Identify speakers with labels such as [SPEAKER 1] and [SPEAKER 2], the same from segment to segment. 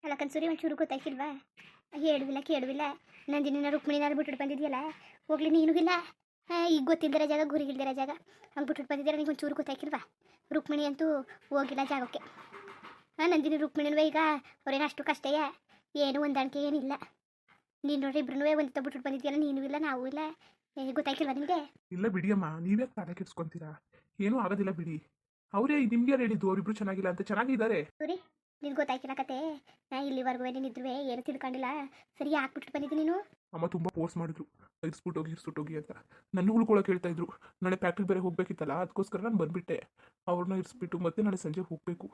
[SPEAKER 1] ಅಲ್ಲ ಕನ್ಸೂರಿ ಒಂಚೂರು ಗೊತ್ತಾಯ್ತಿಲ್ವಾ? ಹೇಳುವಿಲ್ಲ ಕೇಳುವಿಲ್ಲ. ನಂದಿನಿನ ರುಕ್ಮಿಣಿನಾರು ಬಿಟ್ಬಿಟ್ಟು ಬಂದಿದ್ಯಲ್ಲ, ಹೋಗ್ಲಿ ನೀನು ಇಲ್ಲ. ಈಗ ಗೊತ್ತಿಲ್ದಿರೋ ಜಾಗ ಗುರಿಗಿಲ್ದಿರೋ ಜಾಗ ಹಂಗೆ ಬಿಟ್ಬಿಟ್ಟು ಬಂದಿದ್ದೀರ. ನಿಂಗೆ ಒಂಚೂರು ಗೊತ್ತಾಯ್ತಿಲ್ವಾ? ರುಕ್ಮಿಣಿ ಅಂತೂ ಹೋಗಿಲ್ಲ ಜಾಗಕ್ಕೆ. ನಂದಿನಿ ರುಕ್ಮಿಣಿನೂ ಈಗ ಅವ್ರೇನು ಅಷ್ಟು ಕಷ್ಟಯೇ, ಏನು ಹೊಂದಾಣಿಕೆ ಏನಿಲ್ಲ. ನೀನು ನೋಡ್ರಿ ಇಬ್ರು ಒಂದು ಬಿಟ್ಬಿಟ್ಟು ಬಂದಿದ್ಯಲ್ಲ, ನೀನು ಇಲ್ಲ ನಾವು ಇಲ್ಲ. ಗೊತ್ತಾಯ್ತಿಲ್ವಾ ನಿಮಗೆ?
[SPEAKER 2] ಇಲ್ಲ ಬಿಡಿ ಅಮ್ಮ, ನೀವೇ ತಲೆ ಕೆಡ್ಸ್ಕೊಂತೀರಾ? ಏನೂ ಆಗೋದಿಲ್ಲ ಬಿಡಿ. ಅವರೇ ನಿಮ್ಗೆ ಹೇಳಿದ್ದು ಅವರಿಬ್ರು ಚೆನ್ನಾಗಿಲ್ಲ ಅಂತ. ಚೆನ್ನಾಗಿದ್ದಾರೆ.
[SPEAKER 1] ಸರಿ, ನಿನ್ಗೆ ಗೊತ್ತಾಯ್ತಿಲ್ಲ ಕತೆ. ಇಲ್ಲಿವರೆಗೂ ನೀನಿದ್ರುವೆ ಏನು ತಿಳ್ಕೊಂಡಿಲ್ಲ. ಸರಿ ಯಾಕೆ ಬಿಟ್ಬಿಟ್ಟು ಬಂದಿದ್ದೀನಿ ನೀನು?
[SPEAKER 2] ಅಮ್ಮ ತುಂಬ ಫೋರ್ಸ್ ಮಾಡಿದ್ರು, ಇರಿಸ್ಬಿಟ್ಟೋಗಿ ಅಂತ. ನನ್ನ ಉಳ್ಕೊಳಕ್ಕೆ ಹೇಳ್ತಾ ಇದ್ರು. ನಾಳೆ ಫ್ಯಾಕ್ಟ್ರಿಗೆ ಬೇರೆ ಹೋಗ್ಬೇಕಿತ್ತಲ್ಲ, ಅದಕ್ಕೋಸ್ಕರ ನಾನು ಬಂದ್ಬಿಟ್ಟೆ. ಅವ್ರನ್ನ ಇರಿಸ್ಬಿಟ್ಟು ಮತ್ತೆ ನಾಳೆ ಸಂಜೆ ಹೋಗಬೇಕು.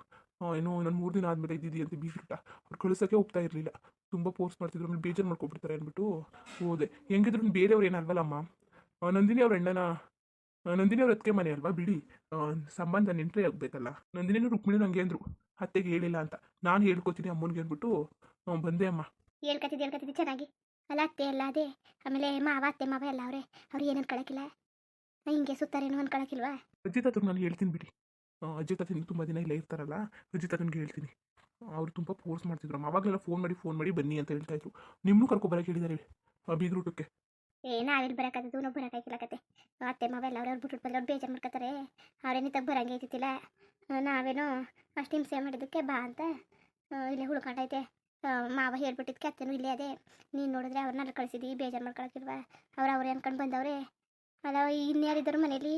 [SPEAKER 2] ಏನೋ ನಾನು 3 ದಿನ ಆದಮೇಲೆ ಇದ್ದಿದ್ದು ಅಂತ ಬೀಗ್ಬಿಟ್ಟ. ಅವ್ರು ಕಳಿಸೋಕ್ಕೆ ಹೋಗ್ತಾ ಇರಲಿಲ್ಲ. ತುಂಬ ಫೋರ್ಸ್ ಮಾಡ್ತಿದ್ರು. ಆಮೇಲೆ ಬೇಜಾರು ಮಾಡ್ಕೊಬಿಡ್ತಾರೆ ಅಂದ್ಬಿಟ್ಟು ಹೋದೆ. ಹೆಂಗಿದ್ರು ಬೇರೆಯವ್ರು ಏನಲ್ವಲ್ಲಮ್ಮ. ನಂದಿನಿ ಅವ್ರ ಅಣ್ಣನ, ನಂದಿನಿ ಅವ್ರ ಅತ್ತಿಗೆ ಮನೆ ಅಲ್ವಾ ಬಿಡಿ. ಸಂಬಂಧ ನೆಂಟ್ರೆ ಆಗಬೇಕಲ್ಲ. ನಂದಿನಿನೂ ರುಕ್ಮಿಣಿ ನಂಗೆ ಅಂದರು ಅತ್ತೆಗೆ ಹೇಳಿಲ್ಲ ಅಂತ. ನಾನು ಹೇಳ್ಕೊತೀನಿ ಅಮ್ಮನಿಗೆ ಅಂದ್ಬಿಟ್ಟು ಬಂದೆ ಅಮ್ಮ.
[SPEAKER 1] ಹೇಳ್ಕತ್ತಿದ್ದು ಚೆನ್ನಾಗಿ. ಅಲ್ಲ ಅತ್ತೆ ಎಲ್ಲ ಅದೇ, ಆಮೇಲೆ ಮಾವ ಅತ್ತೆ ಮಾವ ಎಲ್ಲ ಅವ್ರು ಏನು ಅನ್ಕೊಳಕಿಲ್ಲ? ಹಿಂಗೆ ಸುತ್ತಾರೇನು ಅನ್ಕೊಳಕಿಲ್ವಾ?
[SPEAKER 2] ಅಜ್ಜಿ ತಾತನಿಗೆ ನಾನು ಹೇಳ್ತೀನಿ ಬಿಡಿ. ಅಜ್ಜಿ ತಾತನ ತುಂಬ ದಿನ ಇಲ್ಲೇ ಇರ್ತಾರಲ್ಲ, ಅಜ್ಜಿ ತಾತನಿಗೆ ಹೇಳ್ತೀನಿ. ಅವ್ರು ತುಂಬ ಫೋರ್ಸ್ ಮಾಡ್ತಿದ್ರು. ಅವಾಗಲೆಲ್ಲ ಫೋನ್ ಮಾಡಿ ಬನ್ನಿ ಅಂತ ಹೇಳ್ತಾ ಇದ್ರು. ನಿಮ್ಮನ್ನೂ ಕರ್ಕೊಬರಕ್ಕೆ ಹೇಳಿದ್ದಾರೆ ಬೀಗ್ರೂಟಕ್ಕೆ.
[SPEAKER 1] ನಾವಿಲ್ಲಿ ಬರೋಕ್ಕಾಗದು, ನಾವು ಬರೋಕ್ಕಾಗಿಲ್ಲ ಕತೆ. ಅತ್ತೆ ಮಾವ ಎಲ್ಲ ಅವ್ರು ಬಿಟ್ಬಿಟ್ಟು ಬಂದ್ರೆ ಅವ್ರು ಬೇಜಾರು ಮಾಡ್ಕೊತಾರೆ. ಅವ್ರೇನಿತ್ತಾಗ ಬರಂಗೆ ಐತಿಲ್ಲ. ನಾವೇನೋ ಅಷ್ಟು ಹಿಂಸೆ ಮಾಡಿದ್ದಕ್ಕೆ ಬಾ ಅಂತ ಇಲ್ಲೇ ಉಳ್ಕೊಂಡೈತೆ. ಮಾವ ಹೇಳ್ಬಿಟ್ಟಿದ್ಕೆ ಅತ್ತೆನೂ ಇಲ್ಲೇ ಅದೇ. ನೀನು ನೋಡಿದ್ರೆ ಅವ್ರನ್ನೆಲ್ಲ ಕಳಿಸಿದ್ದಿ, ಬೇಜಾರು ಮಾಡ್ಕೊಳಕಿಲ್ವಾ? ಅವ್ರೇ ಅನ್ಕೊಂಡು ಬಂದವ್ರೆ. ಅಲ್ಲ ಇನ್ಯಾರಿದ್ದರು ಮನೇಲಿ?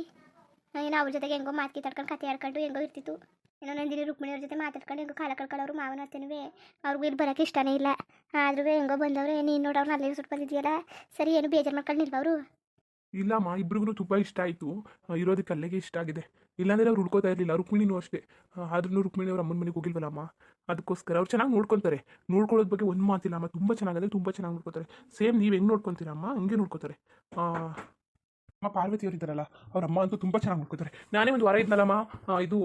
[SPEAKER 1] ಏನೋ ಅವ್ರ ಜೊತೆಗೆ ಹೆಂಗೋ ಮಾತು ಕಿತ್ತಾಡ್ಕೊಂಡು ಕತೆ ಆಡ್ಕೊಂಡು ಹೆಂಗೋ ಇರ್ತಿತ್ತು. ಏನೋ ನಂದಿನಿ ರುಕ್ಮಿಣಿಯವ್ರ ಜೊತೆ ಮಾತಾಡ್ಕೊಂಡು ಹೆಂಗೋ ಕಾಲ ಕಳ್ಕೊಳ್ಳೋರು ಮಾವನ ಅತ್ತೆನೂ. ಅವ್ರಿಗೂ ಇಲ್ಲಿ ಬರೋಕ್ಕೆ ಇಷ್ಟನೇ ಇಲ್ಲ. ಆದ್ರೂ ಹೆಂಗೋ ಬಂದವ್ರೆ. ನೀನು ನೋಡಿ ಅವ್ರನ್ನ ಅಲ್ಲೇ ಸುಟ್ಟು ಬಂದಿದ್ಯಲ್ಲ, ಸರಿ ಏನು ಬೇಜಾರು ಮಾಡ್ಕೊಂಡಿಲ್ವ ಅವರು?
[SPEAKER 2] ಇಲ್ಲಮ್ಮ, ಇಬ್ರಿಗೂ ತುಂಬ ಇಷ್ಟ ಆಯಿತು. ಇರೋದಕ್ಕೆ ಅಲ್ಲಿಗೆ ಇಷ್ಟ ಆಗಿದೆ. ಇಲ್ಲಾಂದರೆ ಅವ್ರು ಉಳ್ಕೋತಾ ಇರಲಿಲ್ಲ. ರುಕ್ಮಿಣಿನೂ ಅಷ್ಟೇ. ಆದ್ರೂ ರುಕ್ಮಿಣಿ ಅವ್ರ ಅಮ್ಮನ ಮನೆಗೆ ಹೋಗಿಲ್ವಲ್ಲಮ್ಮ, ಅದಕ್ಕೋಸ್ಕರ ಅವ್ರು ಚೆನ್ನಾಗಿ ನೋಡ್ಕೊತಾರೆ. ನೋಡ್ಕೊಳ್ಳೋದ್ ಬಗ್ಗೆ ಒಂದು ಮಾತಿಲ್ಲ ಅಮ್ಮ. ತುಂಬ ಚೆನ್ನಾಗಿದೆ, ತುಂಬ ಚೆನ್ನಾಗಿ ನೋಡ್ಕೊತಾರೆ. ಸೇಮ್ ನೀವು ಹೆಂಗೆ ನೋಡ್ಕೊತೀರಮ್ಮ ಹಂಗೆ ನೋಡ್ಕೊತಾರೆ. ಅಮ್ಮ ಪಾರ್ವತಿ ಅವ್ರು ಇದ್ದಾರಲ್ಲ, ಅವ್ರ ಅಮ್ಮ ಅಂತೂ ತುಂಬ ಚೆನ್ನಾಗಿ ನೋಡ್ಕೊತಾರೆ. ನಾನೇ ಒಂದು ವಾರ ಇದ್ನಲ್ಲಮ್ಮ, ಇದು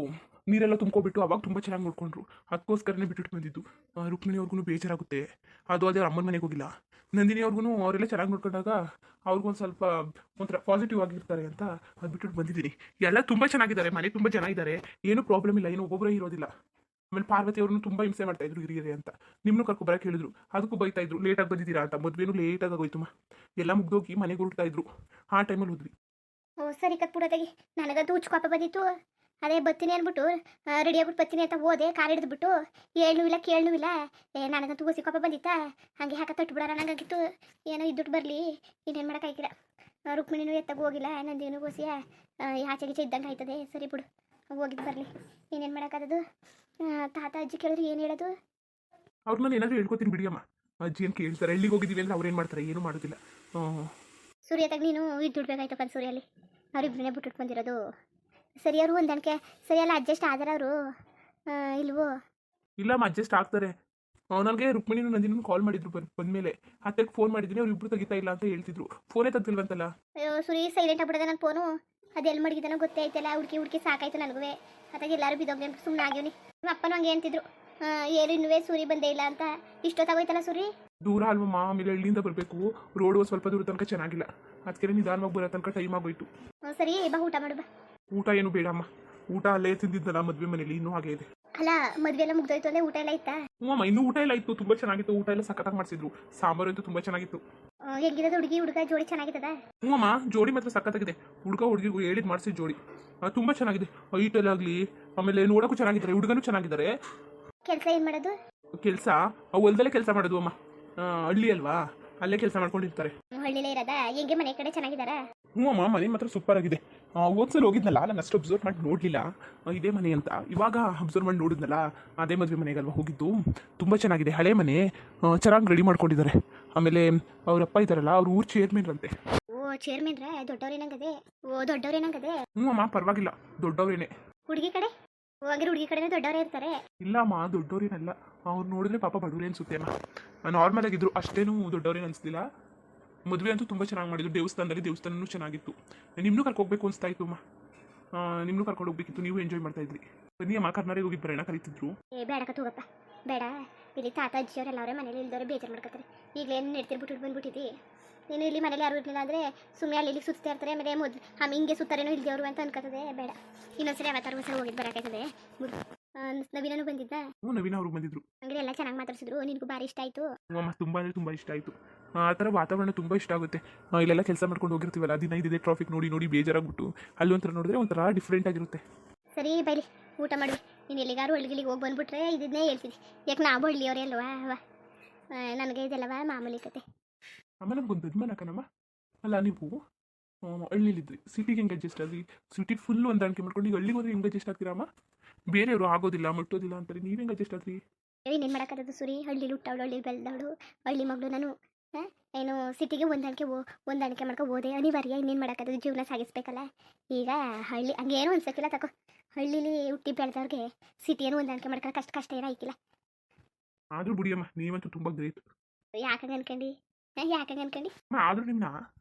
[SPEAKER 2] ನೀರೆಲ್ಲ ತುಂಬ್ಕೊಬಿಟ್ಟು ಅವಾಗ ತುಂಬ ಚೆನ್ನಾಗಿ ನೋಡ್ಕೊಂಡ್ರು. ಅದಕ್ಕೋಸ್ಕರನೇ ಬಿಟ್ಬಿಟ್ಟು ಬಂದಿದ್ದು. ರುಕ್ಮಿಣಿ ಅವ್ರಿಗೂ ಬೇಜಾರಾಗುತ್ತೆ. ಅದು ಅದೇ ಅವ್ರ ಅಮ್ಮನ ಮನೆಗೆ ಹೋಗಿಲ್ಲ. ನಂದಿನಿ ಅವ್ರಿಗೂ ಅವರೆಲ್ಲ ಚೆನ್ನಾಗಿ ನೋಡ್ಕೊಂಡಾಗ ಅವ್ರಿಗೊಂದು ಸ್ವಲ್ಪ ಒಂಥರ ಪಾಸಿಟಿವ್ ಆಗಿರ್ತಾರೆ ಅಂತ ಅದು ಬಿಟ್ಬಿಟ್ಟು ಬಂದಿದ್ದೀನಿ. ಎಲ್ಲ ತುಂಬ ಚೆನ್ನಾಗಿದ್ದಾರೆ, ಮನೆ ತುಂಬ ಜನ ಇದ್ದಾರೆ, ಏನೂ ಪ್ರಾಬ್ಲಮ್ ಇಲ್ಲ, ಏನು ಒಬ್ಬೊಬ್ಬರೇ ಇರೋದಿಲ್ಲ. ಆಮೇಲೆ ಪಾರ್ವತಿ ಅವ್ರನ್ನು ತುಂಬ ಹಿಂಸೆ ಮಾಡ್ತಾ ಇದ್ರು ಹಿರಿಯರೇ ಅಂತ. ನಿಮ್ಮನ್ನು ಕರ್ಕೊಬರಕ್ಕೆ ಹೇಳಿದ್ರು, ಅದಕ್ಕೂ ಬೈತಾ ಇದ್ರು ಲೇಟಾಗಿ ಬಂದಿದ್ದೀರಾ ಅಂತ. ಮದುವೆನೂ ಲೇಟಾಗಿ ಆಗೋಯ್ತಮ್ಮ. ಎಲ್ಲ ಮುಗ್ದೋಗಿ ಮನೆಗೆ ಹೊರಡ್ತಾ ಇದ್ರು. ಆ ಟೈಮಲ್ಲಿ ಹೋದ್ವಿ.
[SPEAKER 1] ಓ ಸರಿ ಕತ್ಬಿಡೋದಾಗಿ. ನನಗಂತೂ ಹುಚ್ಕೋಪ ಬಂದಿತ್ತು. ಅದೇ ಬತ್ತೀನಿ ಅಂದ್ಬಿಟ್ಟು ರೆಡಿ ಆಗ್ಬಿಟ್ಟು ಬತ್ತೀನಿ ಅಂತ ಹೋದೆ. ಕಾರ್ ಹಿಡಿದ್ಬಿಟ್ಟು ಏಳ್ನೂ ಇಲ್ಲ ಕೇಳ್ನೂ ಇಲ್ಲ. ನನಗಂತೂ ಹುಸಿ ಕೋಪ ಬಂದಿತ್ತಾ, ಹಾಗೆ ಹಾಕ ತಟ್ಟುಬಿಡೋಣ ನಂಗಾಗಿತ್ತು. ಏನೋ ಇದ್ದುಟ್ಟು ಬರಲಿ, ಇನ್ನೇನು ಮಾಡೋಕ್ಕಾಗಿಲ್ಲ. ರುಕ್ಮಿಣಿನೂ ಎತ್ತಾಗ ಹೋಗಿಲ್ಲ, ನಂದೇನು ಗೋಸಿಯ ಆಚೆ ಗೀಚೆ ಇದ್ದಂಗೆ ಆಯ್ತದೆ. ಸರಿ ಬಿಡು, ಹೋಗಿದ್ದು ಬರಲಿ, ಇನ್ನೇನು ಮಾಡೋಕ್ಕಾಗದು. ತಾತ ಅಜ್ಜಿ ಕೇಳಿದ್ರು ಏನು ಹೇಳೋದು?
[SPEAKER 2] ಅವ್ರು ನಾನು ಏನಾದರೂ ಹೇಳ್ಕೊತೀನಿ ಬಿಡಿ ಅಮ್ಮ. ಅಜ್ಜಿ ಏನು ಕೇಳ್ತಾರೆ, ಎಲ್ಲಿಗೆ ಹೋಗಿದ್ದೀವಿ ಅಂದರೆ ಅವ್ರೇನು ಮಾಡ್ತಾರೆ, ಏನೂ ಮಾಡೋದಿಲ್ಲ.
[SPEAKER 1] ಸೂರ್ಯದಾಗ ನೀನು ಇದ್ದುಡ್ಬೇಕಾಯ್ತು ಕಣ್ ಸೂರ್ಯಲ್ಲಿ. ಅವ್ರಿಬ್ಬರನ್ನೇ ಬಿಟ್ಬಿಟ್ಟು ಬಂದಿರೋದು. ಸರಿ ಅವರು ಹೊಂದಾಣಿಕೆ ಸರಿಯಲ್ಲ ಅಡ್ಜಸ್ಟ್ ಆದ್ರೆ ಅವರು ಇಲ್ವೋ?
[SPEAKER 2] ಇಲ್ಲಮ್ಮ, ಅಡ್ಜಸ್ಟ್ ಆಗ್ತಾರೆ. ನನಗೆ ರುಕ್ಮಿಣಿನೂ ನಂದಿನೂ ಕಾಲ್ ಮಾಡಿದ್ರು ಬಂದಮೇಲೆ. ಅತ್ತೆಗೆ ಫೋನ್ ಮಾಡಿದ್ದೀನಿ, ಅವ್ರು ಇಬ್ಬರು ತೆಗಿತಾ ಇಲ್ಲ ಅಂತ ಹೇಳ್ತಿದ್ರು. ಫೋನೇ ತೆಗ್ದಿಲ್ವಂತಲ್ಲ.
[SPEAKER 1] ಅಯ್ಯೋ ಸುರಿ, ಸೈಲೆಂಟ್ ಆಗ್ಬಿಡೋದೆ ನನ್ನ ಫೋನು. ಅದೆಲ್ಲಿ ಮಡಗಿದಾನೋ ಗೊತ್ತೇ ಐತಲ್ಲ. ಹುಡುಕಿ ಸಾಕಾಯ್ತು ನನಗೂ. ಅದಾಗ ಎಲ್ಲರೂ ಬಿದ್ದೋಗಿ ಅಂತ ಸುಮ್ಮನೆ ಆಗ್ಯವನಿ. ನಿಮ್ಮ ಅಪ್ಪನೂ ಹಂಗೆ ಅಂತಿದ್ರು, ಏನು ಇನ್ನೂ ಸೂರಿ ಬಂದೇ ಇಲ್ಲ ಅಂತ. ಇಷ್ಟೊತ್ತಾಗೋಯ್ತಲ್ಲ ಸೂರಿ.
[SPEAKER 2] ದೂರ ಅಲ್ವಮ್ಮ, ಆಮೇಲೆ ಹಳ್ಳಿಯಿಂದ ಬರಬೇಕು. ರೋಡು ಸ್ವಲ್ಪ ದೂರ ತನಕ ಚೆನ್ನಾಗಿಲ್ಲ, ಅದಕ್ಕೆ ನಿಧಾನವಾಗಿ ಬರೋ ತನಕ ಟೈಮ್ ಆಗೋಯ್ತು.
[SPEAKER 1] ಸರಿ ಬಾ, ಊಟ ಮಾಡು ಬಾ.
[SPEAKER 2] ಊಟ ಏನು ಬೇಡಮ್ಮ, ಊಟ ಅಲ್ಲೇ ತಿಂದಿದ್ದಲ್ಲ ಮದುವೆ ಮನೇಲಿ, ಇನ್ನೂ ಹಾಗೆ ಇದೆ.
[SPEAKER 1] ಅಲ್ಲ ಮದುವೆ ಎಲ್ಲ ಮುಗ್ದೋಯ್ತು ಅಂದ್ರೆ ಊಟ ಎಲ್ಲ ಇತ್ತಾ?
[SPEAKER 2] ಹ್ಞೂ ಅಮ್ಮ, ಇನ್ನೂ ಊಟ ಎಲ್ಲ ಇತ್ತು, ತುಂಬ ಚೆನ್ನಾಗಿತ್ತು. ಊಟ ಎಲ್ಲ ಸಖತ್ತಾಗಿ ಮಾಡಿಸಿದ್ರು. ಸಾಂಬಾರು ಅಂತೂ ತುಂಬ ಚೆನ್ನಾಗಿತ್ತು.
[SPEAKER 1] ಹೆಂಗಿರೋದು ಹುಡುಗಿ ಹುಡುಗ ಜೋಡಿ ಚೆನ್ನಾಗಿತ್ತದ?
[SPEAKER 2] ಹ್ಞೂ ಅಮ್ಮ, ಜೋಡಿ ಮಾತ್ರ ಸಖತ್ತಾಗಿದೆ. ಹುಡುಗಿಗೂ ಹೇಳಿದ್ ಮಾಡಿಸಿದ ಜೋಡಿ ತುಂಬ ಚೆನ್ನಾಗಿದೆ. ಐಟಲ್ಲಾಗಲಿ, ಆಮೇಲೆ ನೋಡೋಕ್ಕೂ ಚೆನ್ನಾಗಿದ್ದಾರೆ. ಹುಡುಗನೂ ಚೆನ್ನಾಗಿದ್ದಾರೆ.
[SPEAKER 1] ಕೆಲಸ ಏನು ಮಾಡೋದು?
[SPEAKER 2] ಕೆಲಸ ಹೊಲದಲ್ಲೇ ಕೆಲಸ ಮಾಡೋದು ಅಮ್ಮ. ಹಳ್ಳಿ ಅಲ್ವಾ, ಅಲ್ಲೇ ಕೆಲಸ ಮಾಡ್ಕೊಂಡಿರ್ತಾರೆ.
[SPEAKER 1] ಹಳ್ಳಿಲೇ ಇರೋದಾ? ಹೆಂಗೆ ಮನೆ ಕಡೆ ಚೆನ್ನಾಗಿದ್ದಾರಾ?
[SPEAKER 2] ಹ್ಞೂ ಅಮ್ಮ, ಮನೆ ಮಾತ್ರ ಸೂಪರ್ ಆಗಿದೆ. ಓದ್ಸಲ ಹೋಗಿದ್ನಲ್ಲ, ನಾನು ಅಷ್ಟು ಅಬ್ಸರ್ವ್ ಮಾಡಿ ನೋಡಲಿಲ್ಲ ಇದೇ ಮನೆ ಅಂತ. ಇವಾಗ ಅಬ್ಸರ್ವ್ ಮಾಡಿ ನೋಡಿದ್ನಲ್ಲ, ಅದೇ ಮದುವೆ ಮನೆಗಲ್ವ ಹೋಗಿದ್ದು. ತುಂಬ ಚೆನ್ನಾಗಿದೆ, ಹಳೆ ಮನೆ. ಚೆನ್ನಾಗಿ ರೆಡಿ ಮಾಡ್ಕೊಂಡಿದ್ದಾರೆ. ಆಮೇಲೆ ಅವರಪ್ಪ ಇದ್ದಾರಲ್ಲ, ಅವ್ರ ಊರು ಚೇರ್ಮನ್ ಅಂತೆ.
[SPEAKER 1] ಓ ಚೇರ್ಮನ್ರೇ? ದೊಡ್ಡವ್ರೇನಂಗದೆ? ಓ ದೊಡ್ಡವ್ರೇನಂಗದೆ?
[SPEAKER 2] ಹ್ಞೂ ಅಮ್ಮ, ಪರವಾಗಿಲ್ಲ, ದೊಡ್ಡವ್ರೇನೆ.
[SPEAKER 1] ಹುಡುಗಿ ಕಡೆ ಹೋಗಿರೋ ಹುಡುಗಿ ಕಡೆನೇ ದೊಡ್ಡವರೇ ಇರ್ತಾರೆ.
[SPEAKER 2] ಇಲ್ಲ ಅಮ್ಮ, ದೊಡ್ಡವ್ರೇನಲ್ಲ. ಅವ್ರು ನೋಡಿದ್ರೆ ಪಾಪ ಬಡವ್ರೆ ಅನ್ಸುತ್ತೆ ಅಮ್ಮ. ನಾರ್ಮಲ್ ಆಗಿದ್ರು, ಅಷ್ಟೇನು ದೊಡ್ಡವ್ರೇನು ಅನಿಸ್ಲಿಲ್ಲ. ಮದುವೆ ಅಂತೂ ತುಂಬ ಚೆನ್ನಾಗಿ ಮಾಡಿದ್ರು. ದೇವಸ್ಥಾನನೂ ಚೆನ್ನಾಗಿತ್ತು. ನಿಮ್ಮನ್ನೂ ಕರ್ಕೋಗ್ಬೇಕು ಅನಿಸ್ತಾ ಇತ್ತು ಅಮ್ಮ. ನಿಮ್ಮನ್ನೂ ಕರ್ಕೊಂಡು ಹೋಗ್ಬೇಕಿತ್ತು, ನೀವು ಎಂಜಾಯ್ ಮಾಡ್ತಾ ಇದ್ರಿ. ಬನ್ನಿ ಅಮ್ಮ, ಕರ್ನಾಟಕ ಹೋಗಿ ಬರೋಣ ಕರೀತಿದ್ರು.
[SPEAKER 1] ಬೇಡ ಕತ್ತೋಗಪ್ಪ, ಬೇಡ. ಇಲ್ಲಿ ತಾತ ಅಜ್ಜಿಯವರೆಲ್ಲ ಅವರೇ ಮನೇಲಿ ಇಲ್ದವ್ರೆ ಬೇಜಾರು ಮಾಡ್ಕೊತಾರೆ. ಈಗಲೇನು ನೆಡ್ತಿರ್ಬಿಟ್ಟು ಬಂದ್ಬಿಟ್ಟಿದ್ದಿ ನೀನು. ಇಲ್ಲಿ ಮನೇಲಿ ಯಾರು ಇರಲಿಲ್ಲ ಅಂದರೆ ಸುಮ್ಮನೆ ಅಲ್ಲಿ ಸುತ್ತಾ ಇರ್ತಾರೆ. ಆಮೇಲೆ ಹಿಂಗೆ ಸುತ್ತಾರೇನೋ ಇಲ್ದೇವ್ರು ಅಂತ ಅನ್ಕೋತದೆ. ಬೇಡ, ಇನ್ನೊಂದ್ಸರಿ ಯಾವತ್ತಾರು ಒಂದ್ಸರಿ ಹೋಗಿದ್ದು ಬರೋಕ್ಕಾಯ್ತದೆ. ನವೀನನು ಬಂದಿದ್ದ.
[SPEAKER 2] ಹ್ಞೂ ನವೀನ ಅವ್ರು ಬಂದಿದ್ರು.
[SPEAKER 1] ಹಂಗಾರೆ ಎಲ್ಲ ಚೆನ್ನಾಗಿ ಮಾತಾಡ್ಸಿದ್ರು, ನಿನಗೂ ಭಾರಿ ಇಷ್ಟ ಆಯಿತು.
[SPEAKER 2] ಅಮ್ಮ ತುಂಬ ಅಂದರೆ ತುಂಬ ಇಷ್ಟ ಆಯಿತು. ಆ ಥರ ವಾತಾವರಣ ತುಂಬ ಇಷ್ಟ ಆಗುತ್ತೆ. ಇಲ್ಲೆಲ್ಲ ಕೆಲಸ ಮಾಡ್ಕೊಂಡು ಹೋಗಿರ್ತೀವಲ್ಲ, ದಿನ ಇದಿದೆ ಟ್ರಾಫಿಕ್ ನೋಡಿ ನೋಡಿ ಬೇಜಾರಾಗ್ಬಿಟ್ಟು ಅಲ್ಲಿ ಒಂಥರ ನೋಡಿದ್ರೆ ಒಂಥರ ಡಿಫ್ರೆಂಟ್ ಆಗಿರುತ್ತೆ.
[SPEAKER 1] ಸರಿ ಬೈಲಿ, ಊಟ ಮಾಡಿ. ನೀನು ಎಲ್ಲಿಗಾರು ಹಳ್ಳಿಗೆ ಹೋಗಿ ಬಂದ್ಬಿಟ್ರೆ ಇದನ್ನೇ ಹೇಳ್ತೀನಿ. ಯಾಕೆ ನಾವು ಹಳ್ಳಿಯವರೇ ಅಲ್ವಾ ನನಗೆ ಇದೆಲ್ಲವ ಮಾಮೂಲಿ ಕತೆ.
[SPEAKER 2] ಅಮ್ಮ ನಮ್ಗೊಂದು ಅದ್ಮಾನ ಕಣಮ್ಮ. ಅಲ್ಲ ನೀವು ಹಳ್ಳಿಲಿದ್ರಿ, ಸಿಟಿಗೆ ಹೆಂಗೆ ಅಡ್ಜಸ್ಟ್ ಆದ್ರಿ? ಸಿಟಿ ಫುಲ್ ಹೊಂದಾಣಿಕೆ ಮಾಡ್ಕೊಂಡು ಈಗ ಹಳ್ಳಿಗೆ ಹೋದ್ರೆ ಹೆಂಗೆ ಅಡ್ಜಸ್ಟ್ ಆಗ್ತೀರಮ್ಮ? ಬೇರೆಯವರು ಆಗೋದಿಲ್ಲ ಮುಟ್ಟೋದಿಲ್ಲ ಅಂತಾರೆ, ನೀವು ಹೆಂಗೆ ಅಡ್ಜಸ್ಟ್ ಆದ್ರಿ?
[SPEAKER 1] ಇನ್ನೇನು ಮಾಡೋಕ್ಕದ್ದು ಸುರಿ, ಹಳ್ಳಿಲಿ ಹುಟ್ಟವಳು, ಹಳ್ಳಿ ಬೆಳೆದವಳು, ಹಳ್ಳಿ ಮಗಳು ನಾನು. ಏನು ಸಿಟಿಗೆ ಹೊಂದಾಣಿಕೆ ಮಾಡ್ಕೊ ಹೋದೆ, ಅನಿವಾರ್ಯ. ಇನ್ನೇನು ಮಾಡೋಕ್ಕದ್ದು, ಜೀವನ ಸಾಗಿಸ್ಬೇಕಲ್ಲ. ಈಗ ಹಳ್ಳಿ ಹಂಗೇನೋ ಅನ್ಸಕ್ಕಿಲ್ಲ ತಗೋ. ಹಳ್ಳಿಲಿ ಹುಟ್ಟಿ ಬೆಳೆದವ್ರಿಗೆ ಸಿಟಿಯನ್ನು ಹೊಂದಾಣಿಕೆ ಮಾಡ್ಕೊಳ್ಳೋ ಕಷ್ಟ ಏನೂ ಐಕಿಲ್ಲ.
[SPEAKER 2] ಆದರೂ ಬಿಡಿಯಮ್ಮ, ನೀವಂತೂ ತುಂಬ ಗ್ರೇಟ್.
[SPEAKER 1] ಯಾಕಂಗೆ ಅನ್ಕಂಡು
[SPEAKER 2] ಆದರೂ ನಿಮ್ಮನ್ನ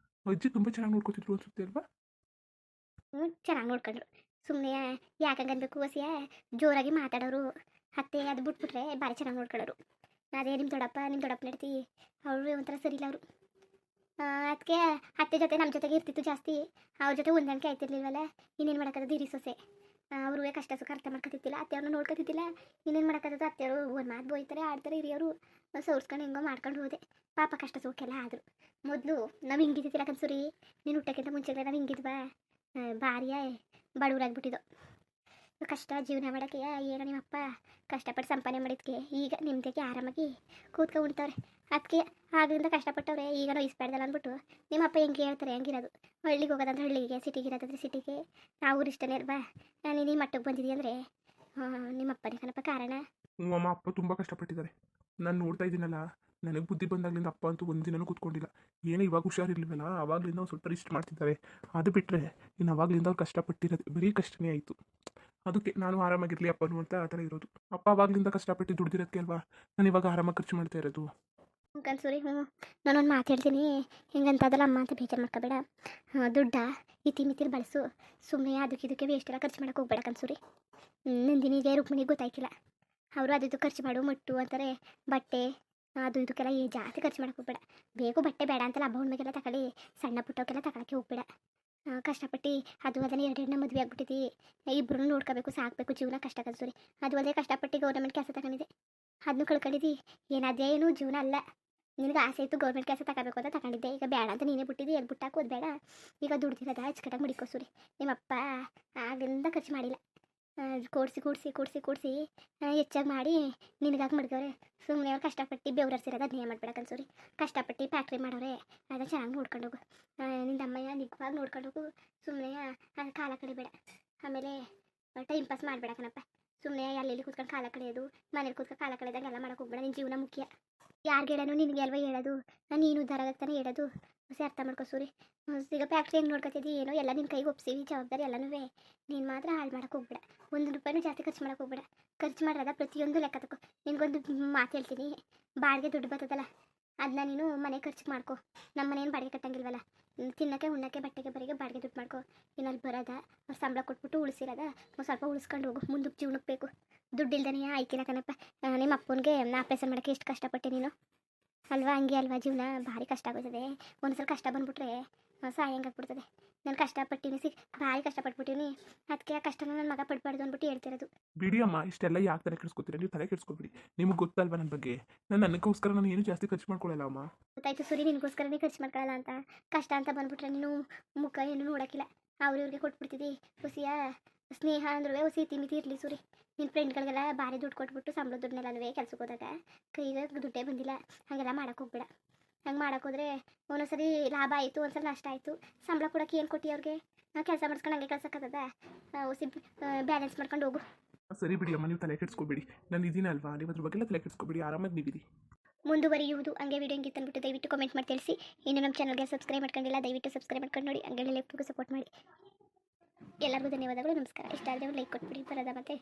[SPEAKER 2] ಅಜ್ಜಿ ತುಂಬ ಚೆನ್ನಾಗಿ ನೋಡ್ಕೊತಿದ್ರು ಅನ್ಸುತ್ತೆ ಅಲ್ವಾ?
[SPEAKER 1] ಚೆನ್ನಾಗಿ ನೋಡ್ಕೊಂಡ್ರು. ಸುಮ್ಮನೆ ಯಾಕಂಗೆ ಅನ್ಬೇಕು, ಹೊಸಿಯ ಜೋರಾಗಿ ಮಾತಾಡೋರು. ಅತ್ತೆ ಅದು ಬಿಟ್ಬಿಟ್ರೆ ಭಾರಿ ಚೆನ್ನಾಗಿ ನೋಡ್ಕೊಳ್ಳೋರು. ಅದೇ ನಿಮ್ಮ ದೊಡ್ಡಪ್ಪ ನಡ್ತಿ ಅವರು ಒಂಥರ ಸರಿ ಇಲ್ಲ ಅವರು. ಅದಕ್ಕೆ ಅತ್ತೆ ಜೊತೆ ನಮ್ಮ ಜೊತೆಗೆ ಇರ್ತಿತ್ತು ಜಾಸ್ತಿ, ಅವ್ರ ಜೊತೆ ಹೊಂದಾಣಿಕೆ ಆಯ್ತಿರ್ಲಿಲ್ವಲ್ಲ. ಇನ್ನೇನು ಮಾಡೋಕ್ಕದ್ದು, ಹಿರಿ ಸೊಸೆ ಅವ್ರೂ ಕಷ್ಟ ಸುಖ ಅರ್ಥ ಮಾಡ್ಕೊತಿದ್ದಿಲ್ಲ, ಅತ್ತೆಯವ್ರನ್ನ ನೋಡ್ಕೊತಿದ್ದಿಲ್ಲ. ಇನ್ನೇನು ಮಾಡೋಕ್ಕದ್ದು, ಅತ್ತೆಯವರು ಒಂದು ಮಾತು ಬೋಯ್ತಾರೆ, ಆಡ್ತಾರೆ. ಹಿರಿಯವರು ಸೋರ್ಸ್ಕೊಂಡು ಹೆಂಗೋ ಮಾಡ್ಕೊಂಡು ಹೋದೆ. ಪಾಪ ಕಷ್ಟ ಸುಖಕ್ಕೆಲ್ಲ ಆದರು. ಮೊದಲು ನಾವು ಹಿಂಗಿದ್ದಿಲ್ಲ ಕನ್ಸುರಿ, ನೀನು ಹುಟ್ಟಕ್ಕಿಂತ ಮುಂಚೆಲ್ಲ ನಾವು ಹಿಂಗಿದ್ವಾ ಭಾರಿಯ ಬಡವರಾಗ್ಬಿಟ್ಟಿದ್ದೋ. ಕಷ್ಟ ಜೀವನ ಮಾಡೋಕ್ಕೆ ಏನೋ ನಿಮ್ಮಪ್ಪ ಕಷ್ಟಪಟ್ಟು ಸಂಪಾದನೆ ಮಾಡಿದ್ಕೆ ಈಗ ನಿಮ್ಮದಕ್ಕೆ ಆರಾಮಾಗಿ ಕೂತ್ಕೊಂಡು ಉಣ್ತವ್ರೆ. ಅದಕ್ಕೆ ಆಗಲಿಂದ ಕಷ್ಟಪಟ್ಟವ್ರೆ, ಈಗ ನಾವು ಇಸ್ಬೇಡ್ದಲ್ಲ ಅಂದ್ಬಿಟ್ಟು ನಿಮ್ಮಪ್ಪ ಹೆಂಗೆ ಹೇಳ್ತಾರೆ ಹೆಂಗಿರೋದು. ಹಳ್ಳಿಗೆ ಹೋಗೋದಂದ್ರೆ ಹಳ್ಳಿಗೆ, ಸಿಟಿಗೆ ಇರೋದಂದ್ರೆ ಸಿಟಿಗೆ. ನಾವು ಇಷ್ಟನೇ ಅಲ್ವಾ. ನಾನು ಈ ಮಟ್ಟಕ್ಕೆ ಬಂದಿದ್ದೀವಿ ಅಂದರೆ ನಿಮ್ಮಪ್ಪನೇ ಕಣಪ್ಪ ಕಾರಣ.
[SPEAKER 2] ಅಮ್ಮ ಅಪ್ಪ ತುಂಬ ಕಷ್ಟಪಟ್ಟಿದ್ದಾರೆ, ನಾನು ನೋಡ್ತಾ ಇದ್ದೀನಲ್ಲ. ನನಗೆ ಬುದ್ಧಿ ಬಂದಾಗಲಿಂದ ಅಪ್ಪ ಅಂತೂ ಒಂದಿನೂ ಕೂತ್ಕೊಂಡಿಲ್ಲ. ಏನೋ ಇವಾಗ ಹುಷಾರಿರ್ಲಿಲ್ವಲ್ಲ, ಆವಾಗಲಿಂದ ಅವ್ರು ಸ್ವಲ್ಪ ರಿಸ್ಟ್ ಮಾಡ್ತಿದ್ದಾರೆ. ಅದು ಬಿಟ್ಟರೆ ಇನ್ನು ಅವಾಗಲಿಂದ ಅವ್ರು ಕಷ್ಟಪಟ್ಟಿರೋದು ಬರೀ ಕಷ್ಟನೇ ಆಯಿತು. ಅದಕ್ಕೆ ನಾನು ಆರಾಮಾಗಿರಲಿ ಅಪ್ಪನು ಅಂತ ಆ ಥರ ಇರೋದು. ಅಪ್ಪ ಆವಾಗಲಿಂದ ಕಷ್ಟಪಟ್ಟು ದುಡ್ದಿರೋದಕ್ಕೆ ಅಲ್ವಾ ನಾನು ಇವಾಗ ಆರಾಮಾಗಿ ಖರ್ಚು ಮಾಡ್ತಾ ಇರೋದು.
[SPEAKER 1] ಕನ್ಸೂರಿ ನಾನೊಂದು ಮಾತು ಹೇಳ್ತೀನಿ, ಹಿಂಗಂತದಲ್ಲ ಅಮ್ಮ ಅಂತ ಬೇಜಾರು ಮಾಡ್ಕೋಬೇಡ. ದುಡ್ಡ ಇತಿಮಿತಿಲಿ ಬಳಸು, ಸುಮ್ಮನೆ ಇದಕ್ಕೆ ವೇಸ್ಟ್ ಎಲ್ಲ ಖರ್ಚು ಮಾಡೋಕೆ ಹೋಗ್ಬೇಡ ಕನ್ಸೂರಿ. ನಂದಿನಿಗೆ ರುಕ್ಮಿಣಿಗೆ ಗೊತ್ತಾಯ್ತಿಲ್ಲ, ಅವರು ಅದು ಖರ್ಚು ಮಾಡು ಮಟ್ಟು ಅಂತಾರೆ. ಬಟ್ಟೆ ಅದು ಇದಕ್ಕೆಲ್ಲ ಜಾಸ್ತಿ ಖರ್ಚು ಮಾಡೋಕೆ ಹೋಗ್ಬೇಡ. ಬೇಕು ಬಟ್ಟೆ ಬೇಡ ಅಂತಲ್ಲ, ಹಬ್ಬ ಹುಣ್ಣಿಮೆಗೆಲ್ಲ ತಗೊಳ್ಳಿ, ಸಣ್ಣ ಪುಟ್ಟವಕ್ಕೆಲ್ಲ ತಗೊಳಕ್ಕೆ ಹೋಗ್ಬೇಡ. ಕಷ್ಟಪಟ್ಟು ಅದನ್ನು ಎರಡೆರಡನ್ನ ಮದುವೆ ಆಗ್ಬಿಟ್ಟಿದ್ದಿ, ಇಬ್ಬರು ನೋಡ್ಕೋಬೇಕು, ಸಾಕಬೇಕು, ಜೀವನ ಕಷ್ಟ ಕನ್ಸೂರಿ. ಅದು ಅದೇ ಕಷ್ಟಪಟ್ಟು ಗೌರ್ಮೆಂಟ್ ಕೆಲಸ ತಗೊಂಡಿದ್ದೆ, ಅದನ್ನು ಕಳ್ಕೊಂಡಿದ್ದಿ. ಏನಾದೇನು ಜೀವನ ಅಲ್ಲ. ನಿನಗೆ ಆಸೆ ಇತ್ತು ಗೌರ್ಮೆಂಟ್ ಕೆಲಸ ತಗೋಬೇಕು ಅಂತ ತಗೊಂಡಿದ್ದೆ, ಈಗ ಬೇಡ ಅಂತ ನೀನೇ ಬಿಟ್ಟಿದ್ದಿ. ಎಲ್ಲಿ ಬಿಟ್ಟಾಕೋದು ಬೇಡ. ಈಗ ದುಡ್ದಿರೋದ ಅಚ್ಚುಕಟ್ಟಾಗಿ ಮಡಿಕೋಸೂರಿ. ನಿಮ್ಮಪ್ಪ ಆಗಿಂದ ಖರ್ಚು ಮಾಡಿಲ್ಲ, ಕೂಡಿಸಿ ಹೆಚ್ಚಾಗಿ ಮಾಡಿ ನಿನಗಾಗಿ ಮಡ್ಗವ್ರೆ. ಸುಮ್ಮನೆ ಅವ್ರು ಕಷ್ಟಪಟ್ಟು ಬೆವ್ರರ್ಸಿರೋದು ಅದನ್ನೇ ಮಾಡ್ಬೇಡ ಕನ್ಸೂರಿ. ಕಷ್ಟಪಟ್ಟು ಫ್ಯಾಕ್ಟ್ರಿ ಮಾಡೋರೆ, ಅದನ್ನು ಚೆನ್ನಾಗಿ ನೋಡ್ಕೊಂಡೋಗು. ನಿಂದ ಅಮ್ಮಯ್ಯ ನಿಜವಾಗಿ ನೋಡ್ಕೊಂಡೋಗು. ಸುಮ್ಮನೆ ಕಾಲ ಕಡಿಬೇಡ. ಆಮೇಲೆ ಟೈಮ್ ಪಾಸ್ ಮಾಡಬೇಡ ಕಣಪ್ಪ. ಸುಮ್ಮನೆ ಎಲ್ಲೆಲ್ಲಿ ಕೂತ್ಕೊಂಡು ಕಾಲ ಕಳೆಯೋದು, ಮನೇಲಿ ಕೂತ್ಕೊಂಡು ಕಾಲ ಕಳೆದಂಗೆ ಎಲ್ಲ ಮಾಡೋಕೆ ಹೋಗ್ಬೇಡ. ನಿನ್ನ ಜೀವನ ಮುಖ್ಯ. ಯಾರಿಗೆ ಹೇಳೋನು ನಿನಗೆ ಅಲ್ವಾ ಹೇಳೋದು. ನೀನು ಉದ್ಧಾರ ಆಗತ್ತಾನೆ ಹೇಳೋದು. ಹೊಸ ಅರ್ಥ ಮಾಡ್ಕೋಸೂರಿ. ಈಗ ಫ್ಯಾಕ್ಟ್ರಿ ಹೆಂಗೆ ನೋಡ್ಕೊತಿದ್ದಿ ಏನೋ ಎಲ್ಲ ನಿನ್ನ ಕೈಗೆ ಒಪ್ಸಿವಿ, ಜವಾಬ್ದಾರಿ ಎಲ್ಲನೂ. ನೀನು ಮಾತ್ರ ಹಾಳು ಮಾಡೋಕೆ ಹೋಗ್ಬೇಡ. 1 ರೂಪಾಯಿನೂ ಜಾಸ್ತಿ ಖರ್ಚು ಮಾಡೋಕೆ ಹೋಗ್ಬೇಡ. ಖರ್ಚು ಮಾಡೋದ ಪ್ರತಿಯೊಂದು ಲೆಕ್ಕ ತಗೋ. ನಿನಗೊಂದು ಮಾತು ಹೇಳ್ತೀನಿ, ಬಾಡಿಗೆ ದುಡ್ಡು ಬರ್ತದಲ್ಲ, ಅದನ್ನ ನೀನು ಮನೆ ಖರ್ಚಿಗೆ ಮಾಡ್ಕೊ. ನಮ್ಮ ಮನೇನು ಬಾಡಿಗೆ ಕಟ್ಟಂಗಿಲ್ವಲ್ಲ, ತಿನ್ನೋಕ್ಕೆ ಉಣ್ಣೋಕ್ಕೆ ಬಟ್ಟೆಗೆ ಬರಿಗೆ ಬಾಡಿಗೆ ದುಡ್ಡು ಮಾಡ್ಕೊ. ಇನ್ನಲ್ಲಿ ಬರೋದ ಅವ್ರು ಸಂಬಳ ಕೊಟ್ಬಿಟ್ಟು ಉಳಿಸಿರೋದ ಒಂದು ಸ್ವಲ್ಪ ಉಳಿಸ್ಕೊಂಡು ಹೋಗು. ಮುಂದಕ್ಕೆ ಜೀವನಕ್ಕೆ ಬೇಕು. ದುಡ್ಡು ಇಲ್ದೇ ಆಯ್ಕಿಲ್ಲ ಕಣಪ್ಪ. ನಿಮ್ಮ ಅಪ್ಪನಿಗೆ ಆಪರೇಷನ್ ಮಾಡೋಕ್ಕೆ ಎಷ್ಟು ಕಷ್ಟಪಟ್ಟೆ ನೀನು ಅಲ್ವಾ. ಹಂಗೆ ಅಲ್ವಾ ಜೀವನ ಭಾರಿ ಕಷ್ಟ ಆಗುತ್ತದೆ. ಒಂದ್ಸಲ ಕಷ್ಟ ಬಂದ್ಬಿಟ್ರೆ ಸಾಯಂಗಾಗ್ಬಿಡ್ತದೆ. ನಾನು ಕಷ್ಟಪಟ್ಟಿನಿ, ಭಾರಿ ಕಷ್ಟಪಟ್ಬಿಟ್ಟಿನಿ. ಅದಕ್ಕೆ ಆ ಕಷ್ಟನ ನನ್ನ ಮಗ ಪಡ್ಬಾರ್ದು ಅಂದ್ಬಿಟ್ಟು ಹೇಳ್ತಿರೋದು.
[SPEAKER 2] ಬಿಡಿ ಅಮ್ಮ, ಇಷ್ಟೆಲ್ಲ ಯಾಕೆ ತಲೆ ಕೆಡಿಸ್ಕೊತೀರ? ನೀವು ತಲೆ ಕೆಡಿಸ್ಕೊಬಿಡಿ. ನಿಮ್ಗೆ ಗೊತ್ತಲ್ವ ನನ್ನ ಬಗ್ಗೆ. ನನಗೋಸ್ಕರ ನಾನು ಏನು ಜಾಸ್ತಿ ಖರ್ಚು ಮಾಡ್ಕೊಳ್ಳಲ್ಲ ಅಮ್ಮ.
[SPEAKER 1] ಗೊತ್ತಾಯ್ತು ಸೂರಿ, ನಿನಗೋಸ್ಕರನೇ ಖರ್ಚು ಮಾಡ್ಕೊಳ್ಳಲ್ಲ ಅಂತ. ಕಷ್ಟ ಅಂತ ಬಂದ್ಬಿಟ್ರೆ ನೀನು ಮುಖ ಏನು ನೋಡೋಕ್ಕಿಲ್ಲ. ಅವ್ರಿಗೆ ಕೊಟ್ಬಿಡ್ತಿದ್ದಿ. ಹುಸಿಯ ಸ್ನೇಹ ಅಂದ್ರೂ ಹುಸಿ ತಿಮಿತಿ ಇರಲಿ ಸೂರಿ. ನಿನ್ನ ಫ್ರೆಂಡ್ಗಳಿಗೆಲ್ಲ ಭಾರಿ ದುಡ್ಡು ಕೊಟ್ಬಿಟ್ಟು ಸಂಬಳ ದುಡ್ಡನ್ನೆಲ್ಲವೇ ಕೆಲ್ಸಕ್ಕೆ ಹೋದಾಗ ಕೈಗೆ ದುಡ್ಡೇ ಬಂದಿಲ್ಲ. ಹಾಗೆಲ್ಲ ಮಾಡೋಕೆ ಹೋಗ್ಬೇಡ. ಹಂಗೆ ಮಾಡೋಕ್ಕೋದ್ರೆ ಒಂದೊಂದ್ಸರಿ ಲಾಭ ಆಯಿತು, ಒಂದ್ಸಲ ನಷ್ಟ ಆಯಿತು. ಸಂಬಳ ಕೊಡೋಕೆ ಏನು ಕೊಟ್ಟು ಅವ್ರಿಗೆ? ಕೆಲಸ ಮಾಡಿಸ್ಕೊಂಡು ಹಂಗೆ ಕಳ್ಸೋಕ್ಕದ? ಹುಸಿ ಬ್ಯಾಲೆನ್ಸ್ ಮಾಡ್ಕೊಂಡು ಹೋಗು.
[SPEAKER 2] ಸರಿ ಬಿಡಿ ಅಮ್ಮ, ನೀವು ತಲೆ ಕೆಡಿಸ್ಕೊಬೇಡಿ. ನಾನು ಇದೀನಲ್ವಾ, ನೀವು ಅದ್ರ ಬಗ್ಗೆ ಎಲ್ಲ ತಲೆ ಕೆಡಿಸ್ಕೊಬೇಡಿ. ಆರಾಮಾಗಿ ನೀವಿರಿ.
[SPEAKER 1] ಮುಂದುವರಿಯುವುದು. ಹಂಗೆ ವಿಡಿಯೋ ಹಿಂಗೆ ತಂದುಬಿಟ್ಟು ದಯವಿಟ್ಟು ಕಮೆಂಟ್ ಮಾಡಿ ತಿಳಿಸಿ. ಇನ್ನು ನಮ್ಮ ಚಾನಲ್ಗೆ ಸಬ್ಸ್ಕ್ರೈಬ್ ಮಾಡ್ಕೊಂಡಿಲ್ಲ, ದಯವಿಟ್ಟು ಸಬ್ಸ್ಕ್ರೈಬ್ ಮಾಡ್ಕೊಂಡು ನೋಡಿ. ಹಂಗೆ ಲೈಕ್ಗೂ ಸಪೋರ್ಟ್ ಮಾಡಿ. ಎಲ್ಲರಿಗೂ ಧನ್ಯವಾದಗಳು. ನಮಸ್ಕಾರ. ಇಷ್ಟ ಆದರೆ ಒಂದು ಲೈಕ್ ಕೊಟ್ಬಿಡಿ. ಬರೋದ ಮತ್ತೆ.